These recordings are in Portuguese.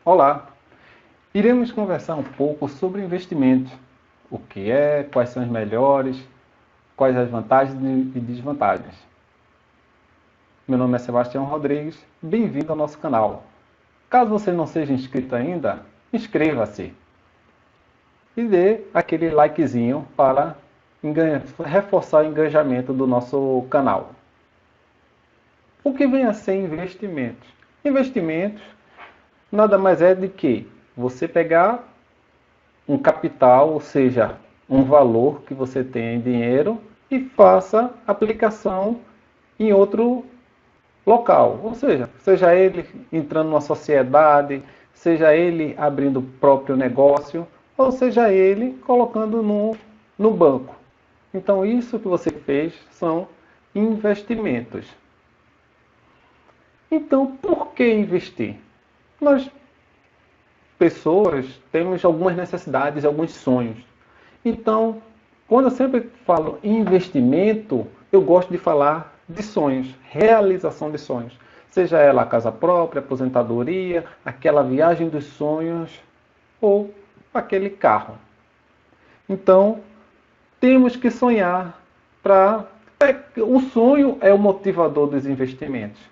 Olá! Iremos conversar um pouco sobre investimentos. O que é, quais são os melhores, quais as vantagens e desvantagens. Meu nome é Sebastião Rodrigues, bem-vindo ao nosso canal. Caso você não seja inscrito ainda, inscreva-se e dê aquele likezinho para reforçar o engajamento do nosso canal. O que vem a ser investimentos? Investimentos nada mais é do que você pegar um capital, ou seja, um valor que você tem em dinheiro e faça aplicação em outro local. Ou seja ele entrando numa sociedade, seja ele abrindo o próprio negócio, ou seja ele colocando no banco. Então, isso que você fez são investimentos. Então, por que investir? Nós pessoas temos algumas necessidades, alguns sonhos. Então, quando eu sempre falo em investimento, eu gosto de falar de sonhos, realização de sonhos. Seja ela a casa própria, aposentadoria, aquela viagem dos sonhos ou aquele carro. Então, temos que sonhar para... O sonho é o motivador dos investimentos.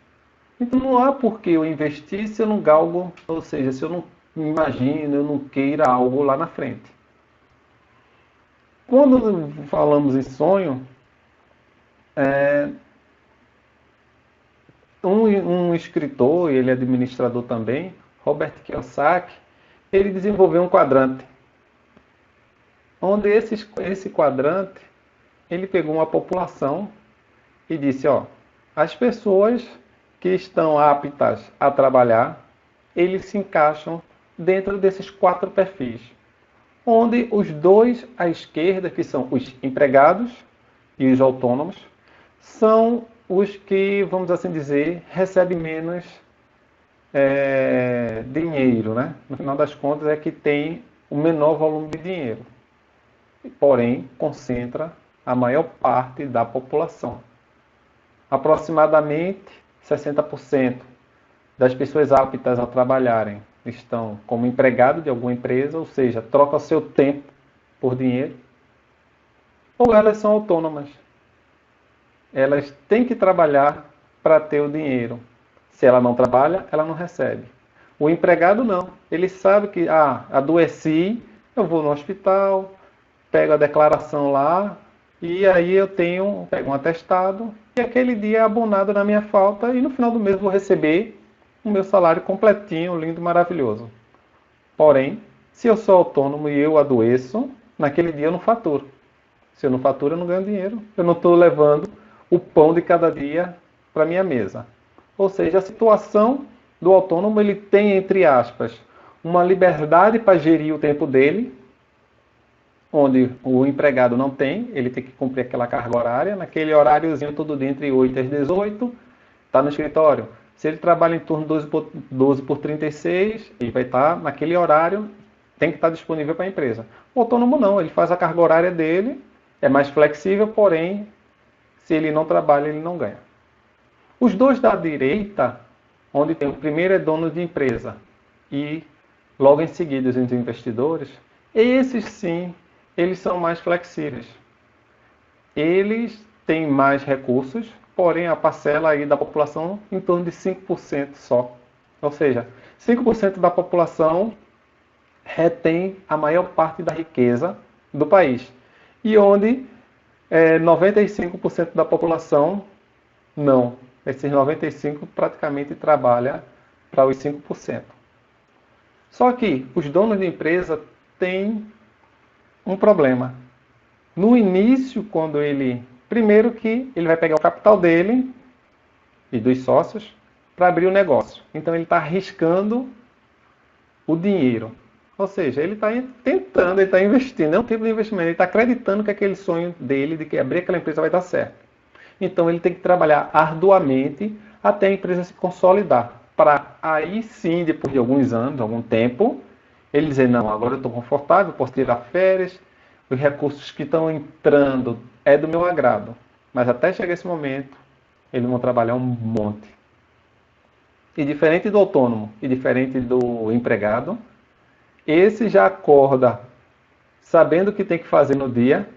Então não há por que eu investir se eu não galgo, ou seja, se eu não imagino, eu não queira algo lá na frente. Quando falamos em sonho, um escritor, e ele é administrador também, Robert Kiyosaki, ele desenvolveu um quadrante, onde esse quadrante, ele pegou uma população e disse, as pessoas que estão aptas a trabalhar, eles se encaixam dentro desses 4 perfis, onde os dois à esquerda, que são os empregados e os autônomos, são os que, vamos assim dizer, recebem menos dinheiro, né? No final das contas é que tem o menor volume de dinheiro, porém concentra a maior parte da população. Aproximadamente 60% das pessoas aptas a trabalharem estão como empregado de alguma empresa, ou seja, troca o seu tempo por dinheiro, ou elas são autônomas. Elas têm que trabalhar para ter o dinheiro. Se ela não trabalha, ela não recebe. O empregado não. Ele sabe que, adoeci, eu vou no hospital, pego a declaração lá, e aí eu pego um atestado, e aquele dia é abonado na minha falta, e no final do mês vou receber o meu salário completinho, lindo, maravilhoso. Porém, se eu sou autônomo e eu adoeço, naquele dia eu não faturo. Se eu não faturo, eu não ganho dinheiro. Eu não estou levando o pão de cada dia para minha mesa. Ou seja, a situação do autônomo, ele tem, entre aspas, uma liberdade para gerir o tempo dele, onde o empregado não tem, ele tem que cumprir aquela carga horária, naquele horáriozinho todo dia entre 8 e 18, está no escritório. Se ele trabalha em turno 12 por 36, ele vai estar naquele horário, tem que estar disponível para a empresa. O autônomo não, ele faz a carga horária dele, é mais flexível, porém, se ele não trabalha, ele não ganha. Os dois da direita, onde tem o primeiro é dono de empresa e logo em seguida os investidores, esses sim, eles são mais flexíveis. Eles têm mais recursos, porém a parcela aí da população em torno de 5% só. Ou seja, 5% da população retém a maior parte da riqueza do país. E onde 95% da população não. Esses 95% praticamente trabalha para os 5%. Só que os donos de empresa têm um problema. No início, quando primeiro que ele vai pegar o capital dele e dos sócios para abrir o negócio. Então ele está arriscando o dinheiro. Ou seja, ele está tentando, ele está investindo. É um tipo de investimento. Ele está acreditando que aquele sonho dele de que abrir aquela empresa vai dar certo. Então ele tem que trabalhar arduamente até a empresa se consolidar. Para aí sim, depois de alguns anos, algum tempo, ele dizer, não, agora eu estou confortável, posso tirar férias, os recursos que estão entrando é do meu agrado. Mas até chegar esse momento, eles vão trabalhar um monte. E diferente do autônomo e diferente do empregado, esse já acorda sabendo o que tem que fazer no dia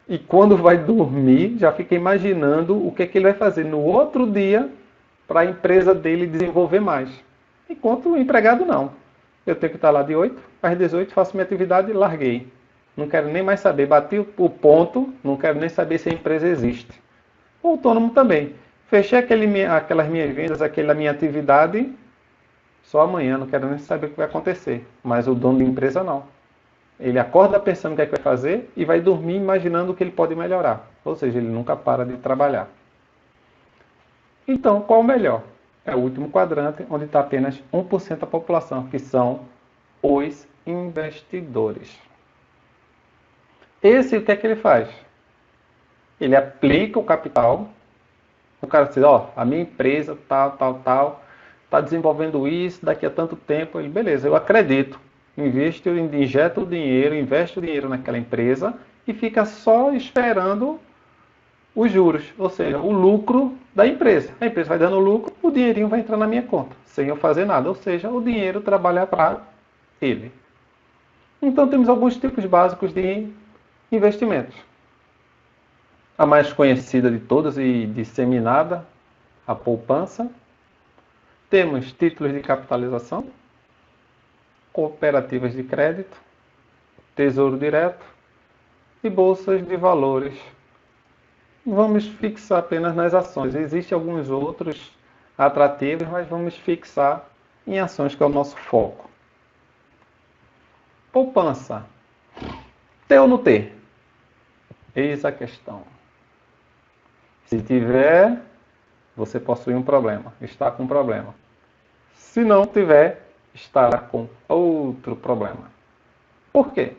e quando vai dormir já fica imaginando o que é que ele vai fazer no outro dia para a empresa dele desenvolver mais. Enquanto o empregado não. Eu tenho que estar lá de 8 às 18, faço minha atividade e larguei. Não quero nem mais saber. Bati o ponto, não quero nem saber se a empresa existe. O autônomo também. Fechei aquelas minhas vendas, aquela minha atividade, só amanhã, não quero nem saber o que vai acontecer. Mas o dono da empresa não. Ele acorda pensando o que é que vai fazer e vai dormir imaginando o que ele pode melhorar. Ou seja, ele nunca para de trabalhar. Então, qual o melhor? É o último quadrante, onde está apenas 1% da população, que são os investidores. Esse, o que é que ele faz? Ele aplica o capital. O cara diz, ó, a minha empresa, tal, está desenvolvendo isso daqui a tanto tempo. Ele, beleza, eu acredito. Injeta o dinheiro, investe o dinheiro naquela empresa e fica só esperando os juros, ou seja, o lucro da empresa. A empresa vai dando lucro, o dinheirinho vai entrar na minha conta, sem eu fazer nada, ou seja, o dinheiro trabalha para ele. Então temos alguns tipos básicos de investimentos. A mais conhecida de todas e disseminada, a poupança. Temos títulos de capitalização, cooperativas de crédito, tesouro direto e bolsas de valores. Vamos fixar apenas nas ações. Existem alguns outros atrativos, mas vamos fixar em ações, que é o nosso foco. Poupança. Ter ou não ter? Eis a questão. Se tiver, você possui um problema, está com um problema. Se não tiver, estará com outro problema. Por quê?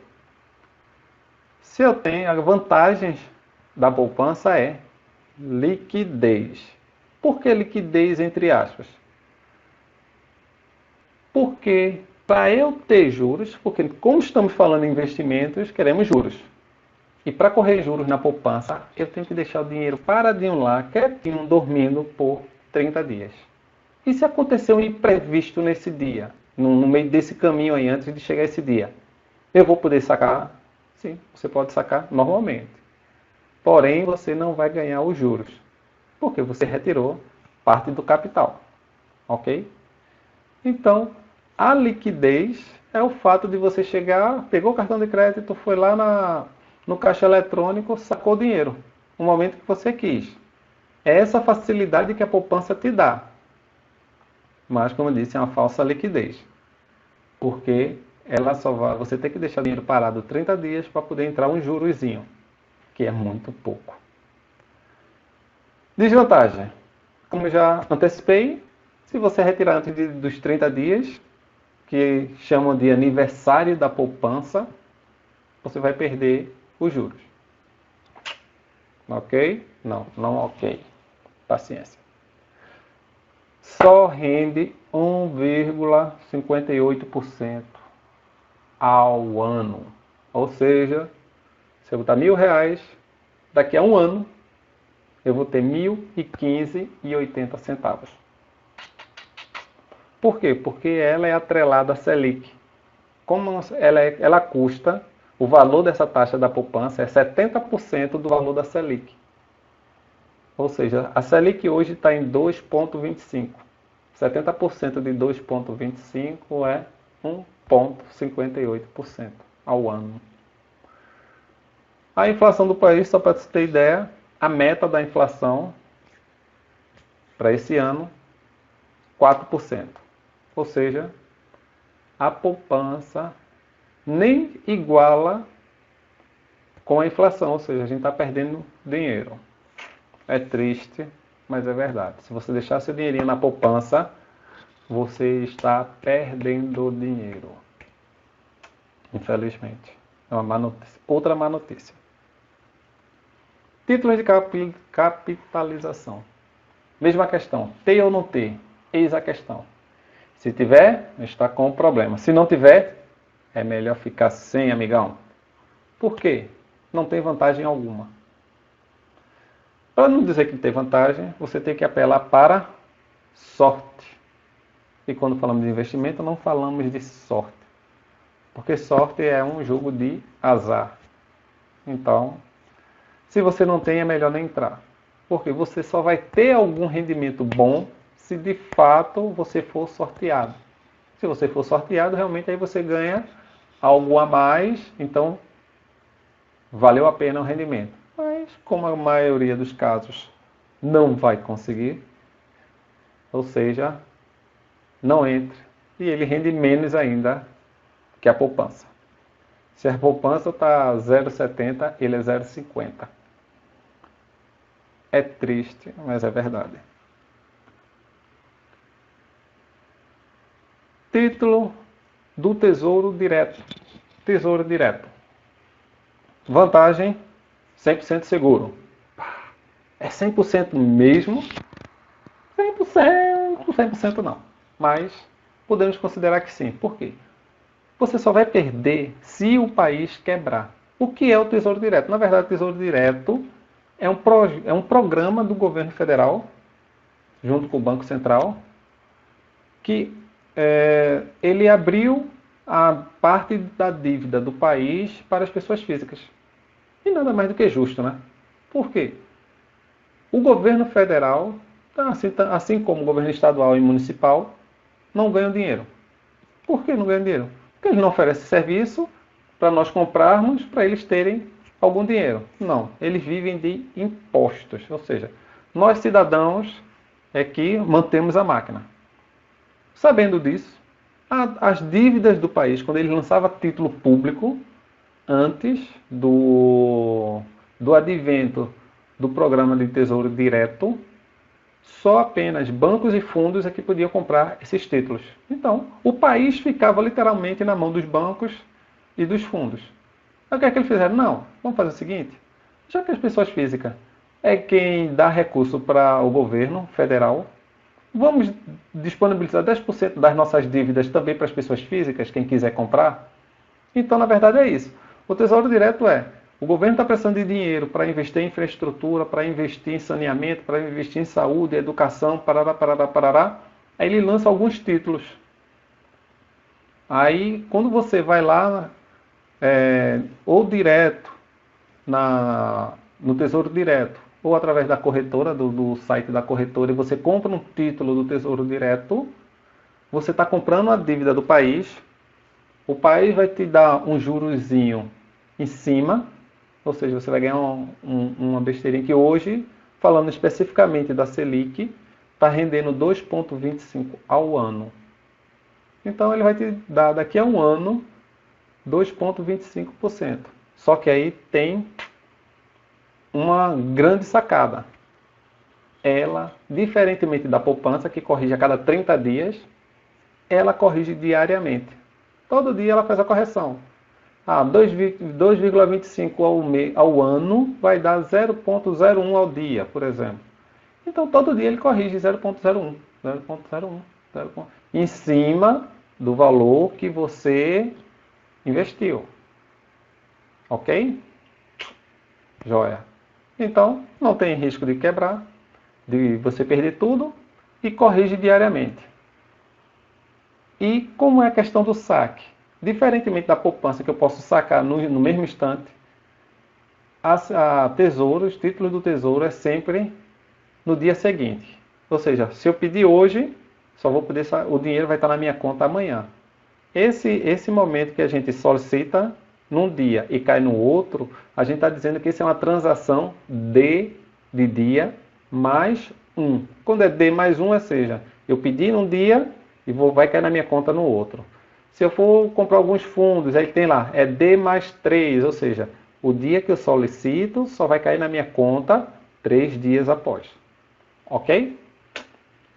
Se eu tenho, as vantagens da poupança é liquidez. Por que liquidez entre aspas? Porque para eu ter juros, porque como estamos falando em investimentos, queremos juros. E para correr juros na poupança, eu tenho que deixar o dinheiro paradinho lá, quietinho, dormindo por 30 dias. E se acontecer um imprevisto nesse dia, no meio desse caminho aí, antes de chegar esse dia, eu vou poder sacar? Sim, você pode sacar normalmente. Porém, você não vai ganhar os juros, porque você retirou parte do capital. Ok? Então, a liquidez é o fato de você chegar, pegou o cartão de crédito, foi lá no caixa eletrônico, sacou o dinheiro, no momento que você quis. É essa facilidade que a poupança te dá. Mas, como eu disse, é uma falsa liquidez. Porque você tem que deixar o dinheiro parado 30 dias para poder entrar um jurozinho, que é muito pouco. Desvantagem. Como já antecipei, se você retirar antes dos 30 dias, que chamam de aniversário da poupança, você vai perder os juros. Ok? Não ok. Paciência. Só rende 1,58% ao ano. Ou seja, se eu botar R$1.000, daqui a um ano, eu vou ter R$1.015,80. Por quê? Porque ela é atrelada à Selic. Como ela custa, o valor dessa taxa da poupança é 70% do valor da Selic. Ou seja, a Selic hoje está em 2,25. 70% de 2,25 é 1,58% ao ano. A inflação do país, só para você ter ideia, a meta da inflação para esse ano, 4%. Ou seja, a poupança nem iguala com a inflação, ou seja, a gente está perdendo dinheiro. É triste, mas é verdade. Se você deixar seu dinheirinho na poupança, você está perdendo dinheiro. Infelizmente. É uma má notícia. Outra má notícia. Títulos de capitalização. Mesma questão. Ter ou não ter? Eis a questão. Se tiver, está com problema. Se não tiver, é melhor ficar sem, amigão. Por quê? Não tem vantagem alguma. Para não dizer que não tem vantagem, você tem que apelar para sorte. E quando falamos de investimento, não falamos de sorte. Porque sorte é um jogo de azar. Então, se você não tem, é melhor nem entrar. Porque você só vai ter algum rendimento bom se de fato você for sorteado. Se você for sorteado, realmente aí você ganha algo a mais, então valeu a pena o rendimento. Mas, como a maioria dos casos não vai conseguir, ou seja, não entre. E ele rende menos ainda que a poupança. Se a poupança está 0,70, ele é 0,50. É triste, mas é verdade. Título do Tesouro Direto. Tesouro Direto. Vantagem, 100% seguro. É 100% mesmo? 100% não. Mas podemos considerar que sim. Por quê? Você só vai perder se o país quebrar. O que é o Tesouro Direto? Na verdade, o Tesouro Direto é um programa do governo federal, junto com o Banco Central, que ele abriu a parte da dívida do país para as pessoas físicas. E nada mais do que justo, né? Por quê? O governo federal, assim como o governo estadual e municipal, não ganham dinheiro. Por que não ganham dinheiro? Porque eles não oferecem serviço para nós comprarmos, para eles terem algum dinheiro. Não, eles vivem de impostos. Ou seja, nós cidadãos é que mantemos a máquina. Sabendo disso, as dívidas do país, quando ele lançava título público, antes do advento do programa de Tesouro Direto, só apenas bancos e fundos é que podiam comprar esses títulos. Então, o país ficava literalmente na mão dos bancos e dos fundos. Aí o que é que eles fizeram? Não, vamos fazer o seguinte, já que as pessoas físicas é quem dá recurso para o governo federal, vamos disponibilizar 10% das nossas dívidas também para as pessoas físicas, quem quiser comprar? Então, na verdade, é isso. O Tesouro Direto o governo está precisando de dinheiro para investir em infraestrutura, para investir em saneamento, para investir em saúde, educação, parará, parará, parará. Aí ele lança alguns títulos. Aí, quando você vai lá, ou direto no Tesouro Direto, ou através da corretora, do site da corretora, e você compra um título do Tesouro Direto, você está comprando a dívida do país, o país vai te dar um jurozinho em cima, ou seja, você vai ganhar uma besteirinha que hoje, falando especificamente da Selic, está rendendo 2,25 ao ano. Então ele vai te dar daqui a um ano 2,25%. Só que aí tem uma grande sacada. Ela, diferentemente da poupança, que corrige a cada 30 dias, ela corrige diariamente. Todo dia ela faz a correção. 2,25 ao ano vai dar 0,01 ao dia, por exemplo. Então, todo dia ele corrige 0,01, 0,01, 0,1, em cima do valor que você investiu. Ok? Joia. Então, não tem risco de quebrar, de você perder tudo e corrige diariamente. E como é a questão do saque? Diferentemente da poupança, que eu posso sacar no mesmo instante, os títulos do Tesouro é sempre no dia seguinte. Ou seja, se eu pedir hoje, só vou poder o dinheiro vai estar na minha conta amanhã. Esse momento que a gente solicita num dia e cai no outro, a gente está dizendo que isso é uma transação de dia mais um. Quando é D mais um, ou seja, eu pedi num dia e vai cair na minha conta no outro. Se eu for comprar alguns fundos, aí tem lá, é D mais 3, ou seja, o dia que eu solicito só vai cair na minha conta 3 dias após. Ok?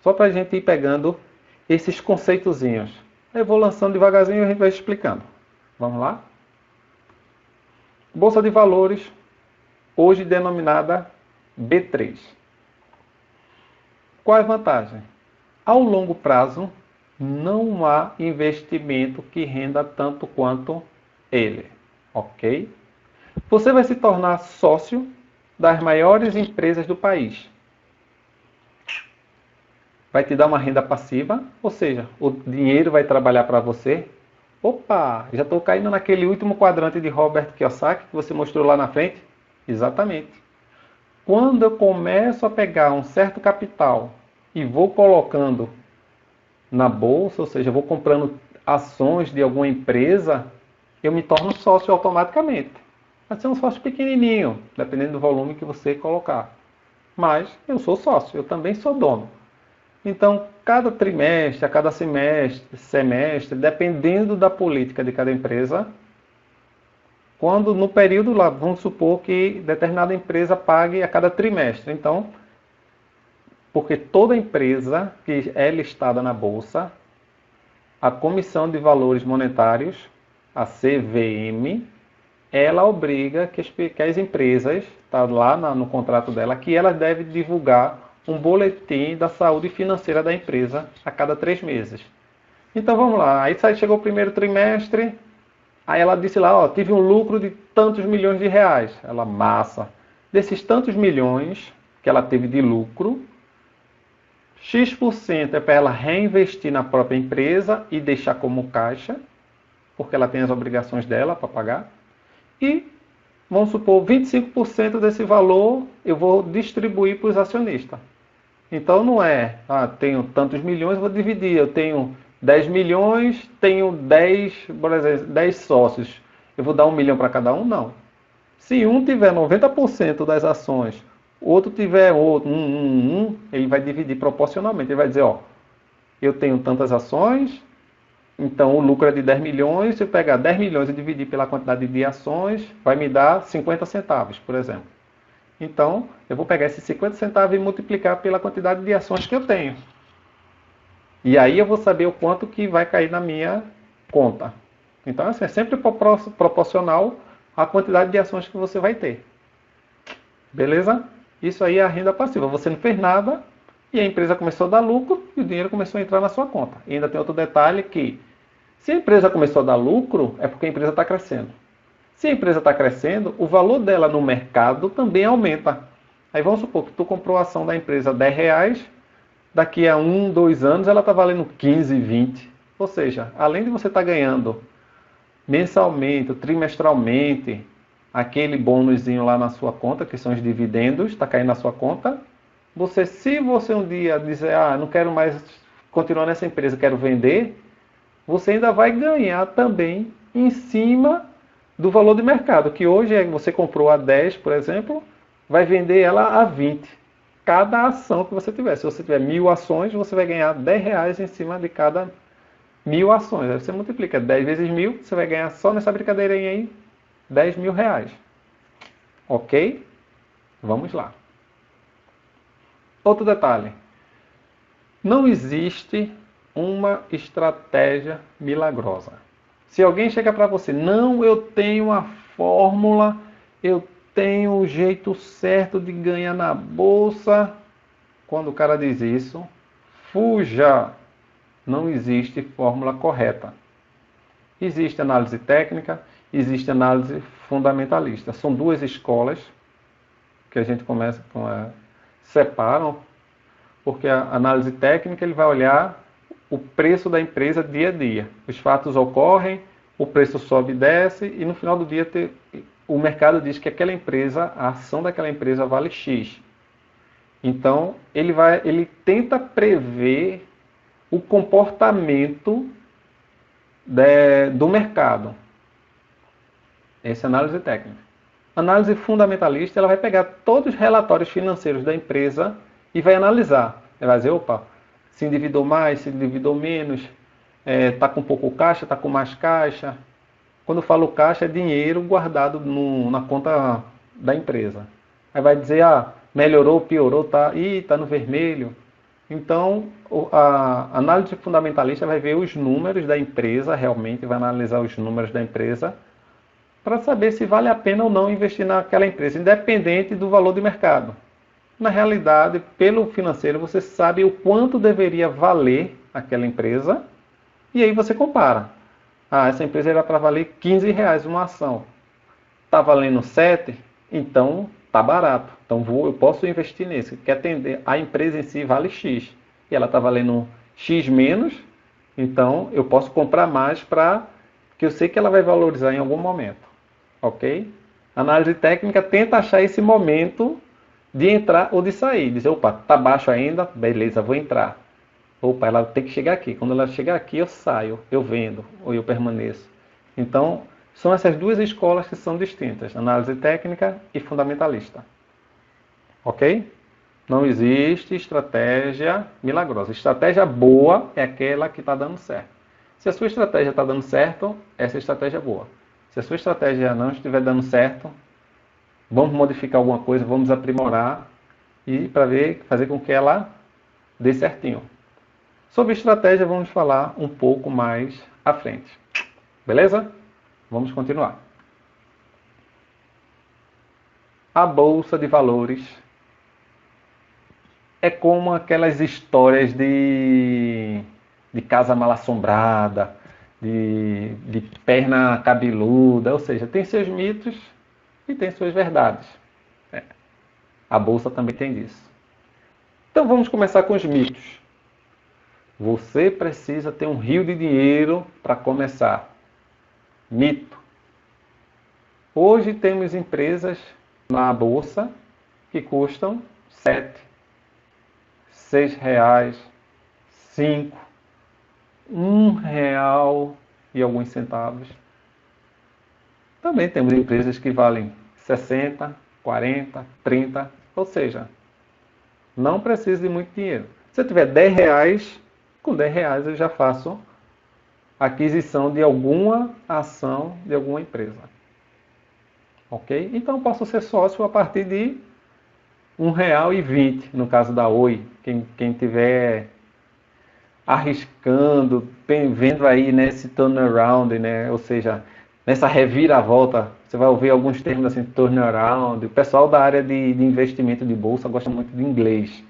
Só para a gente ir pegando esses conceitozinhos. Eu vou lançando devagarzinho e a gente vai explicando. Vamos lá? Bolsa de Valores, hoje denominada B3. Qual é a vantagem? Ao longo prazo, não há investimento que renda tanto quanto ele, ok? Você vai se tornar sócio das maiores empresas do país. vai te dar uma renda passiva, ou seja, o dinheiro vai trabalhar para você. Opa, já estou caindo naquele último quadrante de Robert Kiyosaki que você mostrou lá na frente? Exatamente. Quando eu começo a pegar um certo capital e vou colocando na bolsa, ou seja, vou comprando ações de alguma empresa, eu me torno sócio automaticamente. Vai ser um sócio pequenininho, dependendo do volume que você colocar. Mas eu sou sócio, eu também sou dono. Então, cada trimestre, a cada semestre, dependendo da política de cada empresa, quando no período lá, vamos supor que determinada empresa pague a cada trimestre. Então, porque toda empresa que é listada na bolsa, a Comissão de Valores Monetários, a CVM, ela obriga que as empresas, está lá no contrato dela, que elas devem divulgar um boletim da saúde financeira da empresa a cada 3 meses. Então vamos lá, aí chegou o primeiro trimestre, aí ela disse lá, ó, tive um lucro de tantos milhões de reais. Ela, massa. Desses tantos milhões que ela teve de lucro, X% é para ela reinvestir na própria empresa e deixar como caixa, porque ela tem as obrigações dela para pagar. E, vamos supor, 25% desse valor eu vou distribuir para os acionistas. Então não é, tenho tantos milhões, vou dividir. Eu tenho 10 milhões, tenho 10, por exemplo, 10 sócios. Eu vou dar 1 milhão para cada um? Não. Se um tiver 90% das ações, outro tiver ele vai dividir proporcionalmente. Ele vai dizer, ó, eu tenho tantas ações, então o lucro é de 10 milhões, se eu pegar 10 milhões e dividir pela quantidade de ações, vai me dar 50 centavos, por exemplo. Então, eu vou pegar esses 50 centavos e multiplicar pela quantidade de ações que eu tenho. E aí eu vou saber o quanto que vai cair na minha conta. Então, assim, é sempre proporcional à quantidade de ações que você vai ter. Beleza? Isso aí é a renda passiva. Você não fez nada e a empresa começou a dar lucro e o dinheiro começou a entrar na sua conta. E ainda tem outro detalhe que, se a empresa começou a dar lucro, é porque a empresa está crescendo. Se a empresa está crescendo, o valor dela no mercado também aumenta. Aí vamos supor que tu comprou a ação da empresa R$10, daqui a 1, 2 anos ela está valendo 15, 20. Ou seja, além de você estar ganhando mensalmente, trimestralmente, aquele bônusinho lá na sua conta, que são os dividendos, está caindo na sua conta, se você um dia dizer, não quero mais continuar nessa empresa, quero vender, você ainda vai ganhar também em cima do valor de mercado, que hoje você comprou a 10, por exemplo, vai vender ela a 20. Cada ação que você tiver. Se você tiver 1.000 ações, você vai ganhar R$10 em cima de cada 1.000 ações. Aí você multiplica 10 vezes 1.000, você vai ganhar só nessa brincadeirinha aí R$10.000. Ok? Vamos lá. Outro detalhe. Não existe uma estratégia milagrosa. Se alguém chega para você, não, eu tenho a fórmula, eu tenho o jeito certo de ganhar na bolsa. Quando o cara diz isso, fuja. Não existe fórmula correta. Existe análise técnica, existe análise fundamentalista. São duas escolas que a gente separam, porque a análise técnica ele vai olhar o preço da empresa dia a dia. Os fatos ocorrem, o preço sobe e desce, e no final do dia o mercado diz que aquela empresa, a ação daquela empresa vale X. Então, ele tenta prever o comportamento do mercado. Essa é a análise técnica. A análise fundamentalista, ela vai pegar todos os relatórios financeiros da empresa e vai analisar. Ela vai dizer, opa, se endividou mais, se endividou menos, está com pouco caixa, está com mais caixa. Quando eu falo caixa, é dinheiro guardado na conta da empresa. Aí vai dizer, melhorou, piorou, tá no vermelho. Então, a análise fundamentalista vai ver os números da empresa, realmente vai analisar os números da empresa, para saber se vale a pena ou não investir naquela empresa, independente do valor de mercado. Na realidade, pelo financeiro, você sabe o quanto deveria valer aquela empresa, e aí você compara. Essa empresa era para valer R$15 uma ação. Está valendo 7? Então está barato. Então eu posso investir nesse. Quer atender, a empresa em si vale X. e ela está valendo X menos, então eu posso comprar mais para que eu sei que ela vai valorizar em algum momento. Ok? Análise técnica tenta achar esse momento de entrar ou de sair. Dizer, opa, tá baixo ainda, beleza, vou entrar. Opa, ela tem que chegar aqui. Quando ela chegar aqui, eu saio, eu vendo ou eu permaneço. Então, são essas duas escolas que são distintas, análise técnica e fundamentalista. Ok? Não existe estratégia milagrosa. Estratégia boa é aquela que está dando certo. Se a sua estratégia está dando certo, essa estratégia é boa. Se a sua estratégia não estiver dando certo, vamos modificar alguma coisa, vamos aprimorar e para ver, fazer com que ela dê certinho. Sobre estratégia, vamos falar um pouco mais à frente. Beleza? Vamos continuar. A Bolsa de Valores é como aquelas histórias de casa mal assombrada, de perna cabeluda, ou seja, tem seus mitos e tem suas verdades. A Bolsa também tem disso. Então vamos começar com os mitos. Você precisa ter um rio de dinheiro para começar. Mito. Hoje temos empresas na Bolsa que custam 7, 6 reais, 5, 1 real e alguns centavos. Também temos empresas que valem 60, 40, 30, ou seja, não precisa de muito dinheiro. Se eu tiver 10 reais, com 10 reais eu já faço a aquisição de alguma ação de alguma empresa. Ok? Então eu posso ser sócio a partir de R$1,20, no caso da Oi. Quem tiver arriscando, vendo aí nesse turnaround, né? Ou seja, nessa reviravolta, você vai ouvir alguns termos assim, turnaround. O pessoal da área de investimento de bolsa gosta muito de inglês.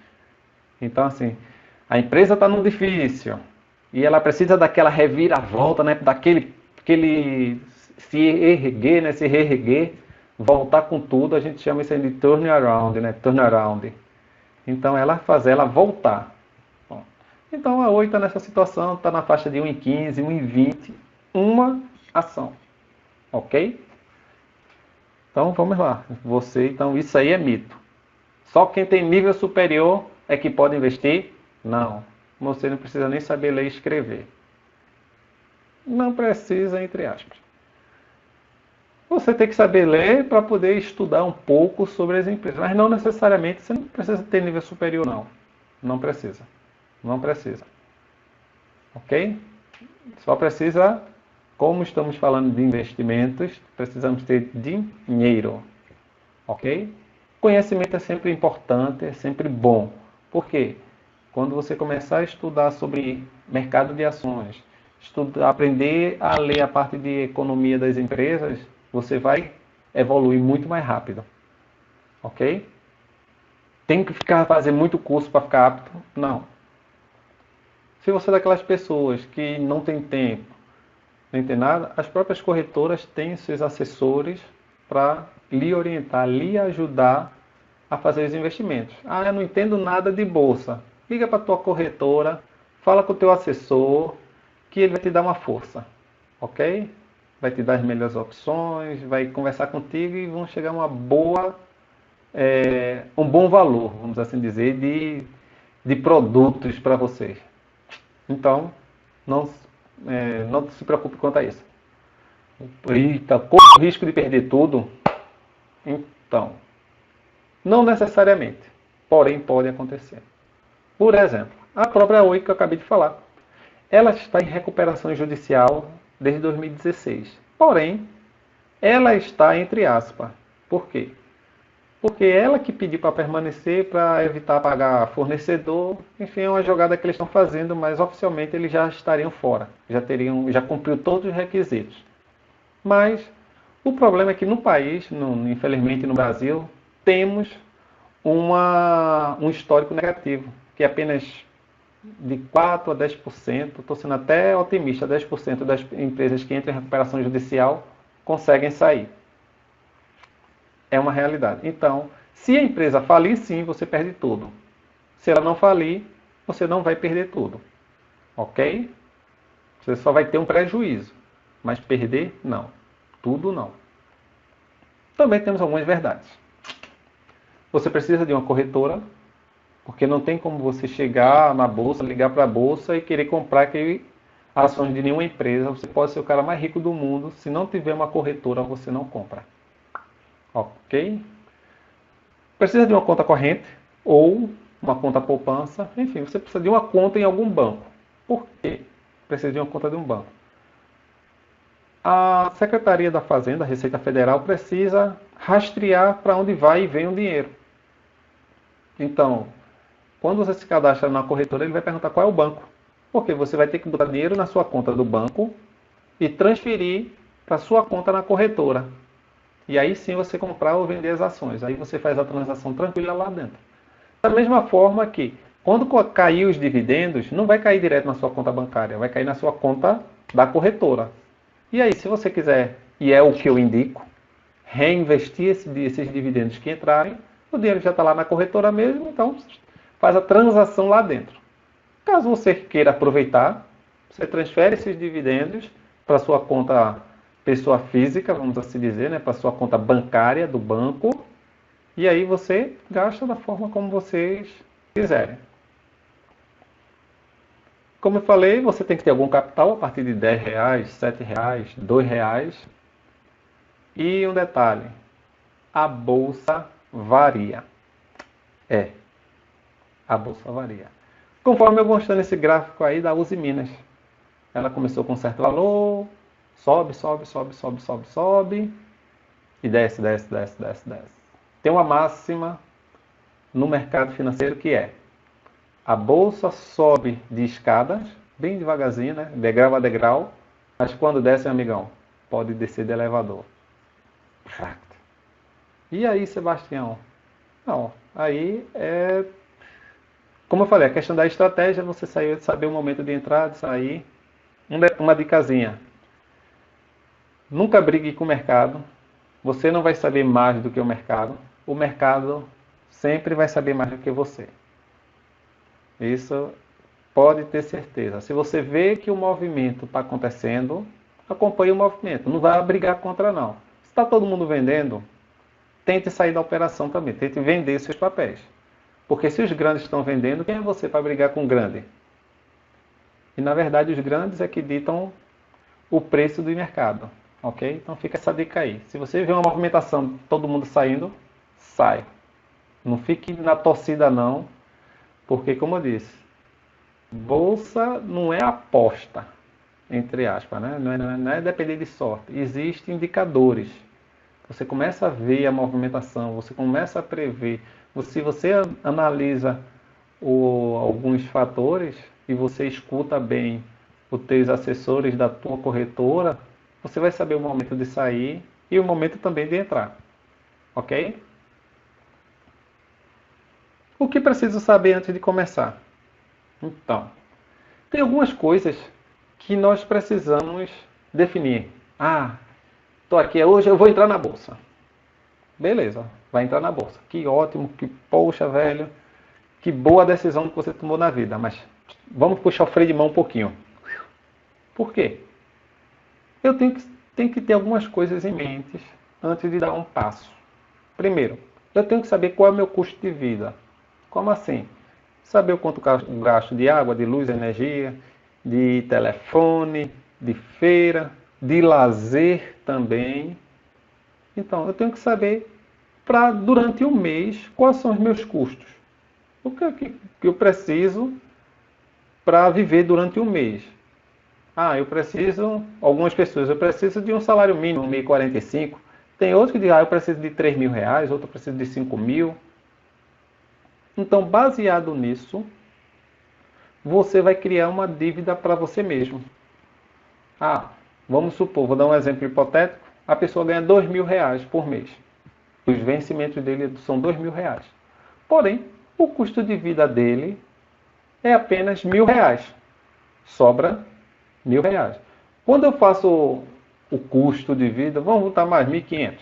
Então, assim, a empresa está num difícil e ela precisa daquela reviravolta, né? Daquele se erguer, né? Se reerguer, voltar com tudo. A gente chama isso aí de turnaround, né? Turnaround. Então, ela faz ela voltar. Então a Oi está nessa situação, está na faixa de 1,15, 1,20, uma ação. Ok? Então vamos lá. Então isso aí é mito. Só quem tem nível superior é que pode investir? Não. Você não precisa nem saber ler e escrever. Não precisa, entre aspas. Você tem que saber ler para poder estudar um pouco sobre as empresas. Mas não necessariamente você não precisa ter nível superior, não. Não precisa. Não precisa. Ok? Só precisa, como estamos falando de investimentos, precisamos ter dinheiro. Ok? Conhecimento é sempre importante, é sempre bom. Por quê? Quando você começar a estudar sobre mercado de ações, aprender a ler a parte de economia das empresas, você vai evoluir muito mais rápido. Ok? Tem que fazer muito curso para ficar apto? Não. Se você é daquelas pessoas que não tem tempo, não tem nada, as próprias corretoras têm seus assessores para lhe orientar, lhe ajudar a fazer os investimentos. Ah, eu não entendo nada de bolsa. Liga para a tua corretora, fala com o teu assessor, que ele vai te dar uma força. Ok? Vai te dar as melhores opções, vai conversar contigo e vão chegar a um bom valor, vamos assim dizer, de produtos para vocês. Então, não se preocupe quanto a isso. Eita, corre o risco de perder tudo? Então, não necessariamente, porém pode acontecer. Por exemplo, a própria Oi que eu acabei de falar, ela está em recuperação judicial desde 2016. Porém, ela está entre aspas. Por quê? Porque ela que pediu para permanecer para evitar pagar fornecedor, enfim, é uma jogada que eles estão fazendo, mas oficialmente eles já estariam fora, já cumpriu todos os requisitos. Mas o problema é que no país, infelizmente no Brasil, temos um histórico negativo, que é apenas de 4 a 10%, estou sendo até otimista, 10% das empresas que entram em recuperação judicial conseguem sair. É uma realidade. Então, se a empresa falir, sim, você perde tudo. Se ela não falir, você não vai perder tudo, ok? Você só vai ter um prejuízo, mas perder, não. Tudo, não. Também temos algumas verdades. Você precisa de uma corretora, porque não tem como você chegar na bolsa, ligar para a bolsa e querer comprar ações de nenhuma empresa. Você pode ser o cara mais rico do mundo, se não tiver uma corretora, você não compra. Ok? Precisa de uma conta corrente ou uma conta poupança. Enfim, você precisa de uma conta em algum banco. Por quê? Precisa de uma conta de um banco. A Secretaria da Fazenda, a Receita Federal, precisa rastrear para onde vai e vem o dinheiro. Então, quando você se cadastra na corretora, ele vai perguntar qual é o banco. Porque você vai ter que botar dinheiro na sua conta do banco e transferir para a sua conta na corretora. E aí sim você comprar ou vender as ações. Aí você faz a transação tranquila lá dentro. Da mesma forma que, quando cair os dividendos, não vai cair direto na sua conta bancária, vai cair na sua conta da corretora. E aí, se você quiser, e é o que eu indico, reinvestir esses dividendos que entrarem, o dinheiro já está lá na corretora mesmo, então faz a transação lá dentro. Caso você queira aproveitar, você transfere esses dividendos para sua conta pessoa física, vamos assim dizer, né, para sua conta bancária do banco, e aí você gasta da forma como vocês quiserem. Como eu falei, você tem que ter algum capital a partir de R$10, R$7, R$2. E um detalhe, a bolsa varia. A bolsa varia. Conforme eu mostrando esse gráfico aí da Uzi Minas. Ela começou com um certo valor, sobe, sobe, sobe, sobe, sobe, sobe, e desce, desce, desce, desce, desce. Tem uma máxima no mercado financeiro que é: a bolsa sobe de escadas, bem devagarzinho, né? Degrau a degrau, mas quando desce, amigão, pode descer de elevador. E aí, Sebastião? Não, aí é... Como eu falei, a questão da estratégia, você saber o momento de entrar, de sair. Uma dicasinha. Nunca brigue com o mercado. Você não vai saber mais do que o mercado. O mercado sempre vai saber mais do que você. Isso pode ter certeza. Se você vê que o movimento está acontecendo, acompanhe o movimento. Não vai brigar contra, não. Se está todo mundo vendendo, tente sair da operação também. Tente vender seus papéis. Porque se os grandes estão vendendo, quem é você para brigar com o grande? E na verdade os grandes é que ditam o preço do mercado. Ok? Então fica essa dica aí. Se você vê uma movimentação, todo mundo saindo, sai. Não fique na torcida não. Porque, como eu disse, bolsa não é aposta, entre aspas, né? Não é depender de sorte. Existem indicadores. Você começa a ver a movimentação, você começa a prever. Se você analisa alguns fatores e você escuta bem os teus assessores da tua corretora, você vai saber o momento de sair e o momento também de entrar. Ok? O que preciso saber antes de começar? Então, tem algumas coisas que nós precisamos definir. Estou aqui hoje, eu vou entrar na bolsa. Beleza, vai entrar na bolsa. Que ótimo, que poxa, velho. Que boa decisão que você tomou na vida. Mas vamos puxar o freio de mão um pouquinho. Por quê? Eu tenho que ter algumas coisas em mente antes de dar um passo. Primeiro, eu tenho que saber qual é o meu custo de vida. Como assim? Saber o quanto eu gasto de água, de luz, energia, de telefone, de feira, de lazer também. Então, eu tenho que saber durante um mês quais são os meus custos. O que eu preciso para viver durante um mês? Algumas pessoas, eu preciso de um salário mínimo, 1.045. Tem outros que dizem, eu preciso de R$3.000, outro preciso de 5.000. Então, baseado nisso, você vai criar uma dívida para você mesmo. Vamos supor, vou dar um exemplo hipotético, a pessoa ganha R$2.000 por mês. Os vencimentos dele são R$2.000. Porém, o custo de vida dele é apenas R$1.000. Sobra R$1.000. Quando eu faço o custo de vida, vamos botar mais 1.500.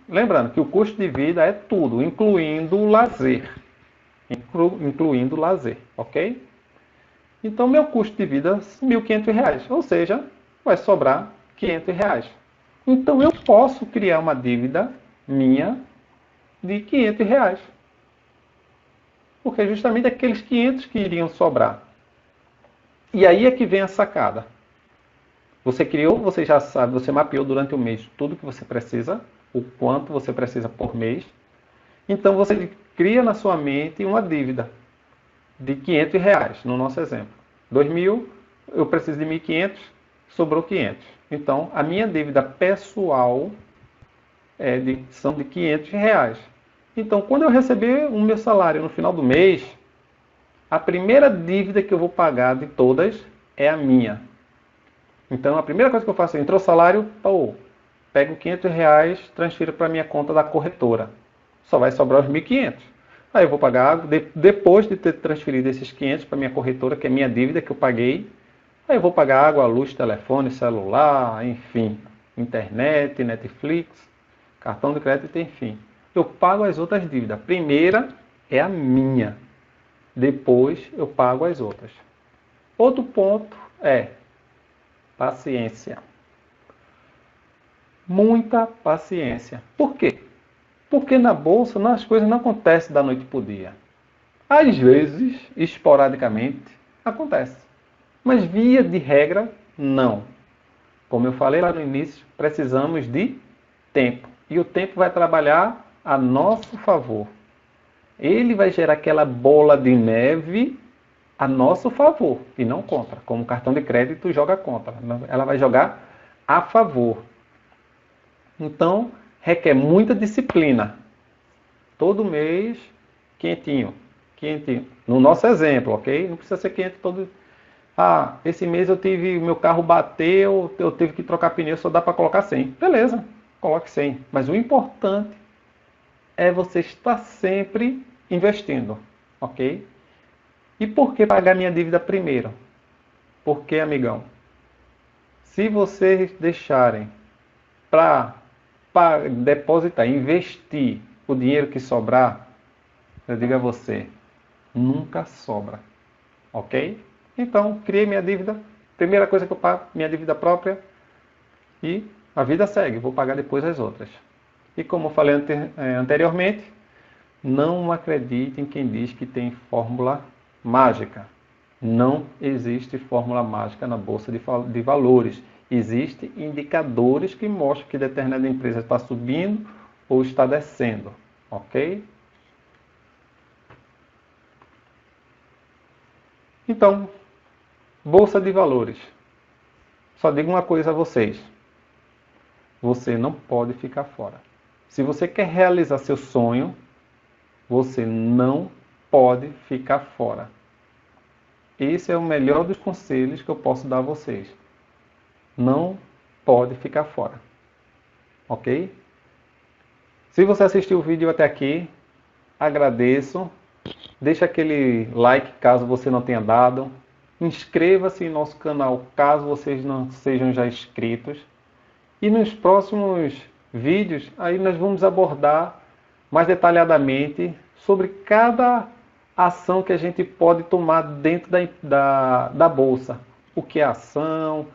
Lembrando que o custo de vida é tudo, incluindo o lazer. incluindo lazer, ok? Então, meu custo de vida é R$ 1.500, ou seja, vai sobrar R$ 500. Então, eu posso criar uma dívida minha de R$ 500, porque é justamente aqueles 500 que iriam sobrar. E aí é que vem a sacada. Você criou, você já sabe, você mapeou durante o mês tudo que você precisa, o quanto você precisa por mês. Então você cria na sua mente uma dívida de R$ 500, no nosso exemplo. 2.000, eu preciso de 1.500, sobrou 500. Então a minha dívida pessoal são de R$ 500. Então quando eu receber o meu salário no final do mês, a primeira dívida que eu vou pagar de todas é a minha. Então, a primeira coisa que eu faço, entrou o salário, pego R$ 500, transfiro para a minha conta da corretora. Só vai sobrar os 1.500. Aí eu vou pagar, depois de ter transferido esses 500 para a minha corretora, que é minha dívida que eu paguei, aí eu vou pagar água, luz, telefone, celular, enfim, internet, Netflix, cartão de crédito, enfim. Eu pago as outras dívidas. A primeira é a minha. Depois eu pago as outras. Outro ponto é paciência. Muita paciência. Por quê? Porque na bolsa as coisas não acontecem da noite para o dia. Às vezes, esporadicamente, acontece. Mas via de regra, não. Como eu falei lá no início, precisamos de tempo. E o tempo vai trabalhar a nosso favor. Ele vai gerar aquela bola de neve a nosso favor e não contra. Como o cartão de crédito joga contra. Ela vai jogar a favor. Então, requer muita disciplina. Todo mês, quentinho. Quentinho. No nosso exemplo, ok? Não precisa ser quente todo. Esse mês o meu carro bateu, eu tive que trocar pneu, só dá para colocar 100. Beleza, coloque 100. Mas o importante é você estar sempre investindo, ok? E por que pagar minha dívida primeiro? Porque, amigão, se vocês deixarem para depositar, investir o dinheiro que sobrar, eu digo a você, nunca sobra, ok? Então, criei minha dívida, primeira coisa que eu pago, minha dívida própria, e a vida segue, vou pagar depois as outras. E como eu falei anteriormente, não acredite em quem diz que tem fórmula mágica. Não existe fórmula mágica na Bolsa de Valores. Existem indicadores que mostram que determinada empresa está subindo ou está descendo. Ok? Então, Bolsa de Valores. Só digo uma coisa a vocês. Você não pode ficar fora. Se você quer realizar seu sonho, você não pode ficar fora. Esse é o melhor dos conselhos que eu posso dar a vocês. Não pode ficar fora. Ok? Se você assistiu o vídeo até aqui, agradeço. Deixa aquele like caso você não tenha dado. Inscreva-se em nosso canal caso vocês não sejam já inscritos. E nos próximos vídeos, aí nós vamos abordar mais detalhadamente sobre cada ação que a gente pode tomar dentro da bolsa. O que é ação,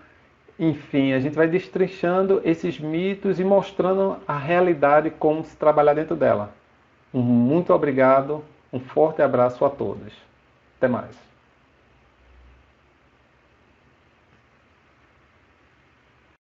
enfim, a gente vai destrinchando esses mitos e mostrando a realidade como se trabalhar dentro dela. Muito obrigado, um forte abraço a todos. Até mais.